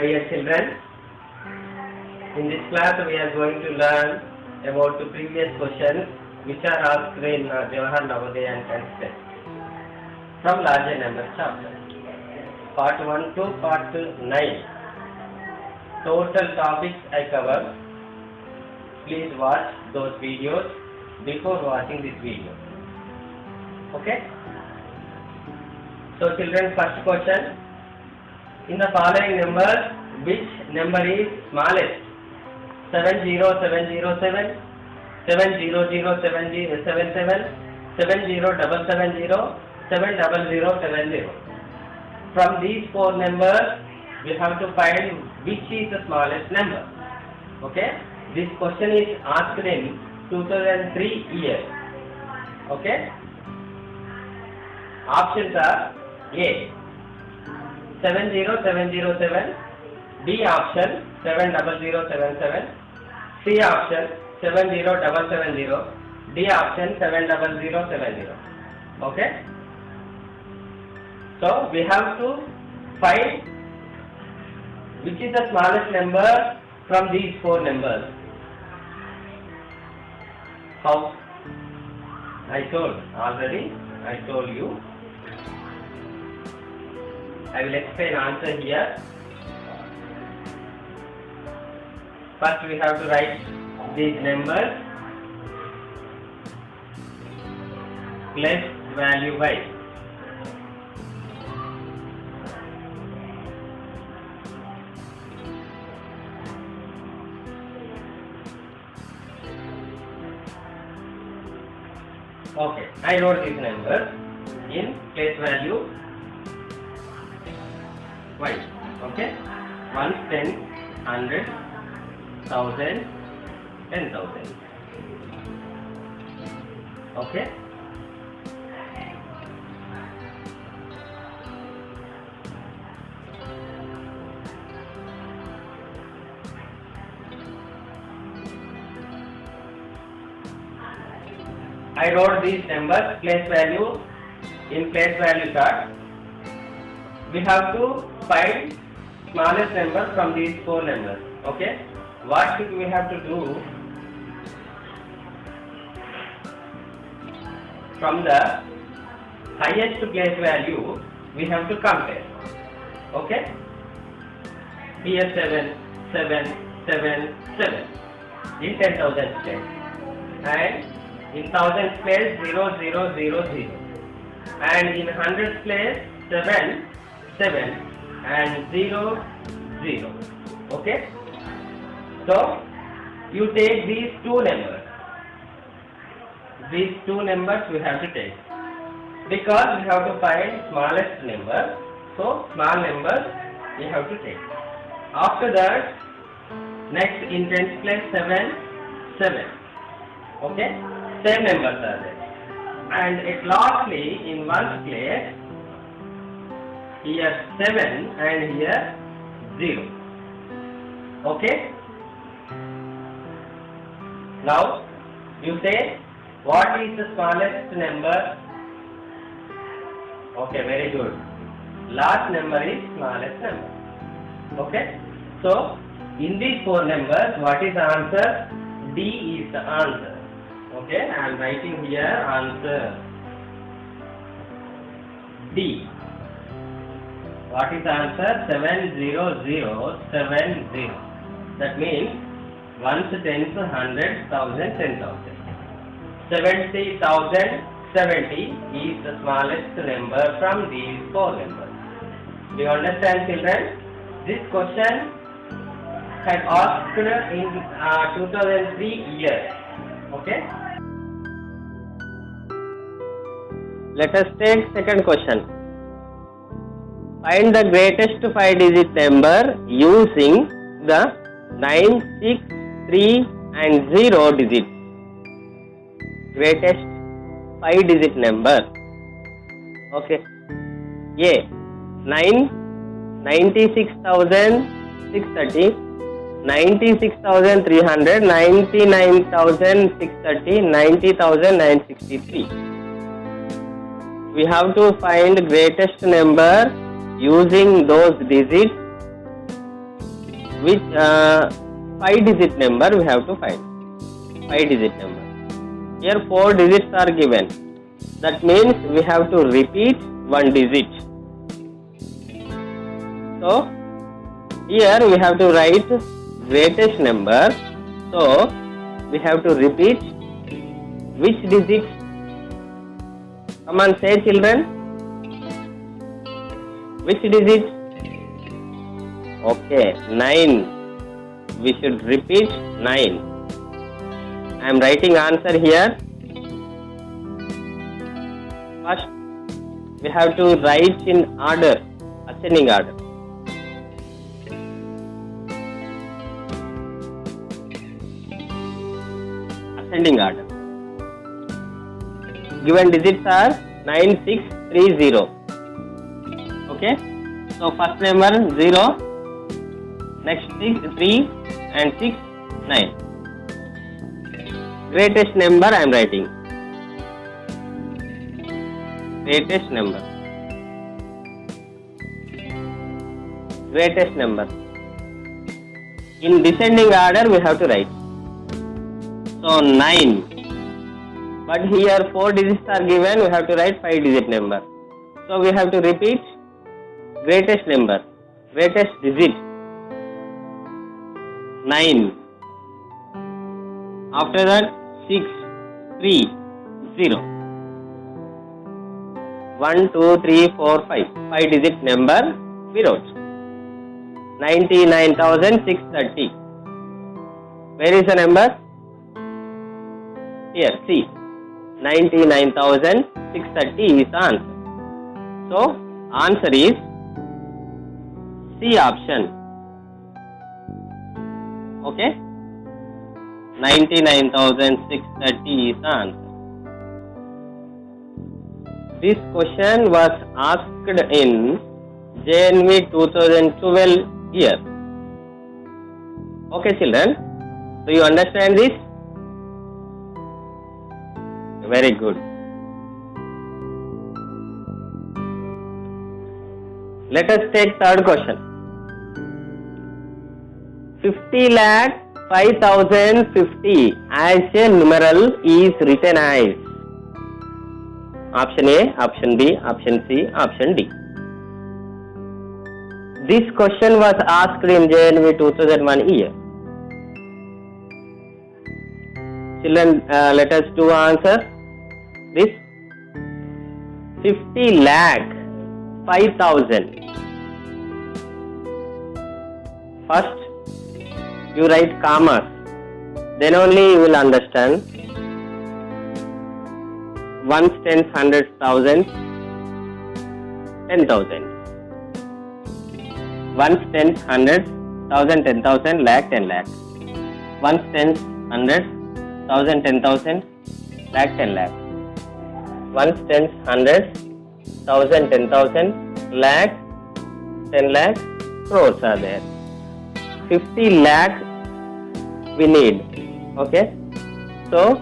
dear children. In this class we are going to learn about the previous questions which are asked in Jawahar Navodaya and 10th test from larger number chapter. Part 1 to part 9. Total topics I cover. Please watch those videos before watching this video. Okay? So children, first question. In the following numbers, which number is smallest? 70707, 70077, 70770, 70070. From these four numbers, we have to find which is the smallest number. Okay? This question is asked in 2003 year. Okay? Options are A 70707, B option 70077, C option 70770, D option 70070. Okay? So we have to find which is the smallest number from these four numbers. How? I told you. I will explain answer here. First we have to write these numbers plus value by. Okay, I wrote these numbers in place value wise. Okay, 1, 10, 100, 1000, 10,000. Okay. I wrote these numbers place value in place value chart. We have to find smallest number from these four numbers. Okay, what should we have to do? From the highest place value we have to compare. Okay, here 7, 7, 7, 7 in 10,000 place, and in 1000 place 0, 0, 0, 0, and in 100 place 7, 7 and 0, 0. Okay? So, you take these two numbers. These two numbers we have to take. Because we have to find smallest number. So, small numbers we have to take. After that, next in 10th place 7, 7. Okay? Same numbers are there. And at lastly, in 1st place, here 7 and here 0. Okay? Now you say what is the smallest number? Okay, very good. Last number is smallest number. Okay? So in these four numbers, what is the answer? D is the answer. Okay, I am writing here answer D. What is the answer? 70070. That means 1s, 10s, 100s, 1000s, 10,000. 70,070 is the smallest number from these four numbers. Do you understand, children? This question had asked in 2003 year. Okay? Let us take second question. Find the greatest 5-digit number using the 9, 6, 3 and 0 digits. Greatest 5-digit number. Okay. A 9, 96,630, 96,300, 99,630, 90,963. We have to find greatest number using those digits which 5-digit number we have to find. 5-digit number. Here 4 digits are given. That means we have to repeat 1 digit. So here we have to write greatest number. So we have to repeat which digit? Come on, say children. Which digit? Okay, 9. We should repeat 9. I am writing answer here. First, we have to write in order, ascending order. Ascending order. Given digits are 9630. Okay. So first number 0, next 6, 3 and 6, 9. Greatest number I am writing. Greatest number. Greatest number. In descending order we have to write. So 9. But here 4 digits are given, we have to write 5-digit number. So we have to repeat greatest number, greatest digit, 9. After that 6, 3, 0. 1, 2, 3, 4, 5. 5-digit number we wrote. 99,630. Where is the number? Here, see. 99,630 is the answer. So, answer is C option. Okay? 99,630 is the answer. This question was asked in JNV 2012 year. Okay, children? Do you understand this? Very good. Let us take third question. 50 lakh 5,050 as a numeral is written as option A, option B, option C, option D. This question was asked in JNV 2001 year. Children, let us do answer. This 50 lakh 5,000. First, you write commas. Then only you will understand. Ones, tens, hundreds, thousands, 10,000. Ones, tens, hundreds, thousand, 10,000, lakh, 10 lakh. Ones, tens, hundreds, thousand, 10,000, lakh, 10 lakh. Ones, tens, hundreds, thousand, 10,000, lakh, 10 lakh, crores are there. 50 lakh we need. Okay. So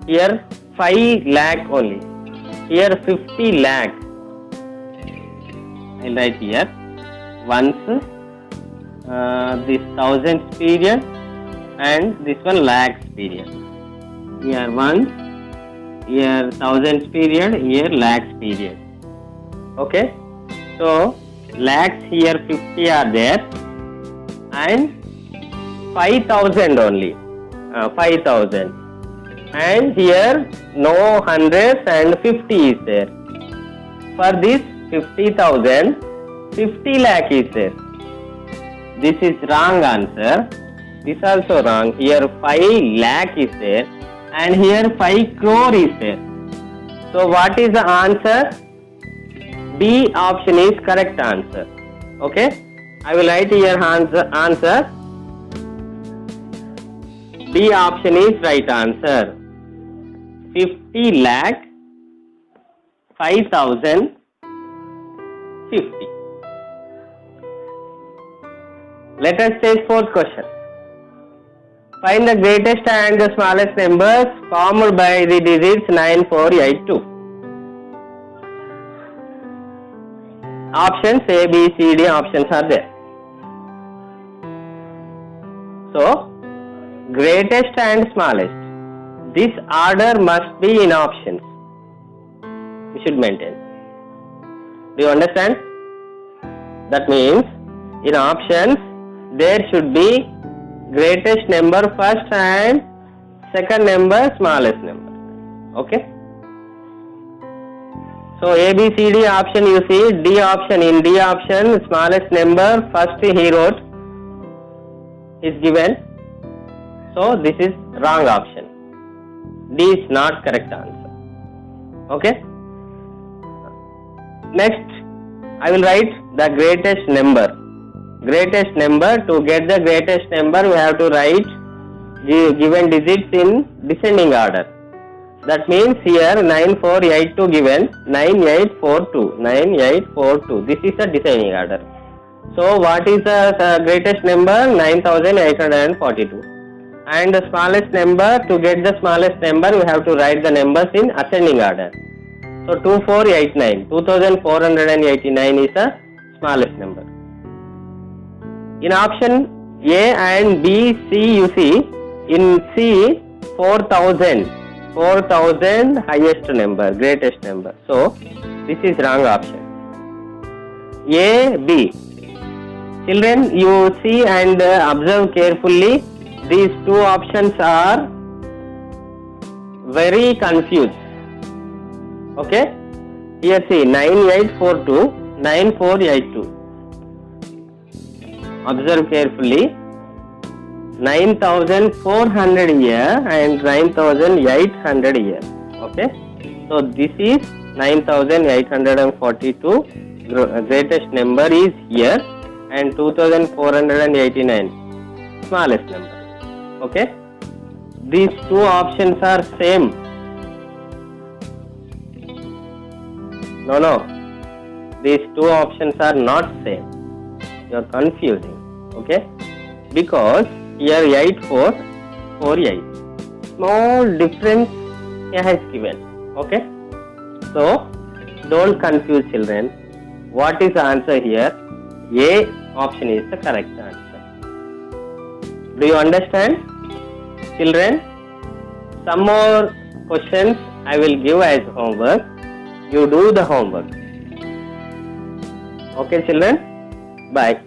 here 5 lakh only. Here 50 lakh. I'll write here. Once this thousands period and this one lakhs period. Here once, here thousands period, here lakhs period. Okay. So lakhs here 50 are there and 5,000 only. 5,000. And here no hundreds and 50 is there. For this 50,000, 50 lakh is there. This is wrong answer. This also wrong. Here 5 lakh is there and here 5 crore is there. So what is the answer? B option is correct answer. Okay. I will write here answer. B option is right answer. 50 lakh 5,050. Let us take fourth question. Find the greatest and the smallest numbers formed by the digits 9482. Options A, B, C, D options are there. So, greatest and smallest. This order must be in options. You should maintain. Do you understand? That means in options there should be greatest number first and second number smallest number. Okay? So A, B, C, D option you see, D option, in D option smallest number first he wrote is given. So this is wrong option. D is not correct answer. Okay? Next I will write the greatest number. Greatest number, to get the greatest number we have to write given digits in descending order. That means here 9482 given, 9842, 9842. This is the descending order. So what is the greatest number? 9842. And the smallest number, to get the smallest number we have to write the numbers in ascending order. So 2489, 2489 is the smallest number. In option A and B, C you see, in C 4000 highest number, greatest number. So this is wrong option. A, B. Children, you see and observe carefully. These two options are very confused. Okay? Here see 9842, 9482. Observe carefully. 9400 here and 9800 here. Okay? So this is 9842. Greatest number is here and 2489 smallest number. Okay? These two options are same. No. These two options are not same. You are confusing. Okay? Because here 8448. Small difference here is given. Okay? So, don't confuse children. What is the answer here? A option is the correct answer. Do you understand? Children, some more questions I will give as homework. You do the homework. Okay children? Bye.